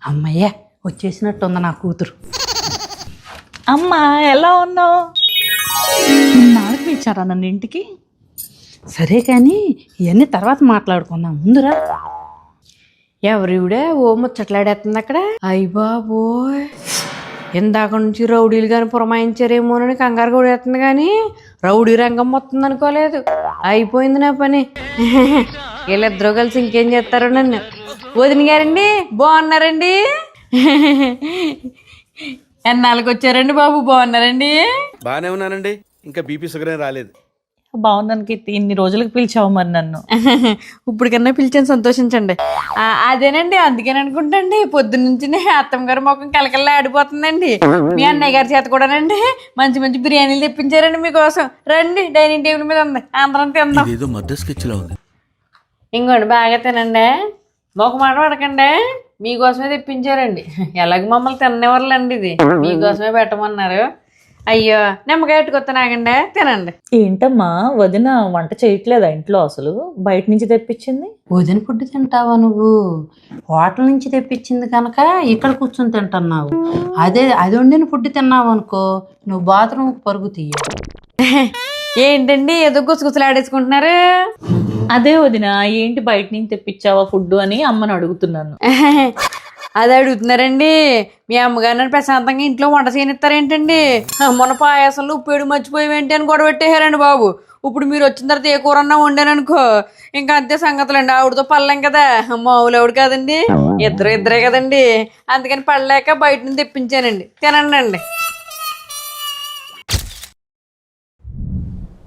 అమ్మయ్య వచ్చేసినట్టుంది నా కూతురు. అమ్మా ఎలా ఉన్నావు? నాలుగు పిలిచారా నన్ను ఇంటికి? సరే కానీ ఇవన్నీ తర్వాత మాట్లాడుకుందాం, ముందురా. ఎవరివిడే ఓ ముచ్చట్లాడేస్తుంది అక్కడ. అయ్య బాబోయ్, ఇందాక నుంచి రౌడీలు కానీ పురమాయించారేమోనని కంగారు కొడేస్తుంది కానీ రౌడీ రంగం మొత్తం అనుకోలేదు. అయిపోయింది నా పని. వీళ్ళిద్దరూ కలిసి ఇంకేం చేస్తారో నన్ను. వదిన గారండి బాగున్నారండి? ఎన్నాళ్ళకి వచ్చారండి బాబు? బాగున్నారండి? బాగానే ఉన్నానండి, ఇంకా బీపీ షుగర్ ఏం రాలేదు. బాగున్నాను కీర్తి, ఇన్ని రోజులకు పిలిచావు మరి నన్ను. ఇప్పటికన్నా పిలిచాను, సంతోషించండి. అదేనండి, అందుకని అనుకుంటండి పొద్దున్నుంచి అత్తమ్మ గారి ముఖం కలకల్లా ఆడిపోతుందండి. మీ అన్నయ్య గారి చేత కూడానండి మంచి మంచి బిర్యానీలు తెప్పించారండి మీకోసం. రండి, డైనింగ్ టేబుల్ మీద ఉంది, అందరం తిందాం. ఏదో మర్డర్ స్కెచ్ లా ఉంది. ఇంకోండి బాగా తినండి, ఒక మాట పడకండి. మీకోసమే తెప్పించారండి. ఎలాగ మమ్మల్ని తిన్నవాళ్ళండి, ఇది మీకోసమే పెట్టమన్నారు. అయ్యో నిమ్మకాయ ఎట్టుకొత్తనాగండి, తినండి. ఏంటమ్మా వదిన వంట చేయట్లేదా ఇంట్లో? అసలు బయట నుంచి తెప్పించింది. వదిన ఫుడ్ తింటావా నువ్వు? హోటల్ నుంచి తెప్పించింది కనుక ఇక్కడ కూర్చొని తింటున్నావు. అది వండిన ఫుడ్ తిన్నావు అనుకో, నువ్వు బాత్రూమ్కి పరుగు తీయవు. ఏంటండి ఏదో గుసగుసలాడేసుకుంటున్నారు? అదే వదిన, ఏంటి బయట నుంచి తెప్పించావా ఫుడ్ అని అమ్మని అడుగుతున్నాను. అది అడుగుతున్నారండి. మీ అమ్మగారు నన్ను ప్రశాంతంగా ఇంట్లో వంట చేయనిస్తారేంటండి? మొన్న పాయాసంలో ఉప్పేడు మర్చిపోయేంటి అని గొడవ పెట్టేశారండి బాబు. ఇప్పుడు మీరు వచ్చిన తర్వాత ఏ కూర అన్నా వండాననుకో ఇంకా అంతే సంగతులండి. ఆవిడతో పడలేం కదా, మావులు ఆవిడ కాదండి, ఇద్దరే కదండి. అందుకని పడలేక బయట నుంచి తెప్పించానండి, తినండి అండి.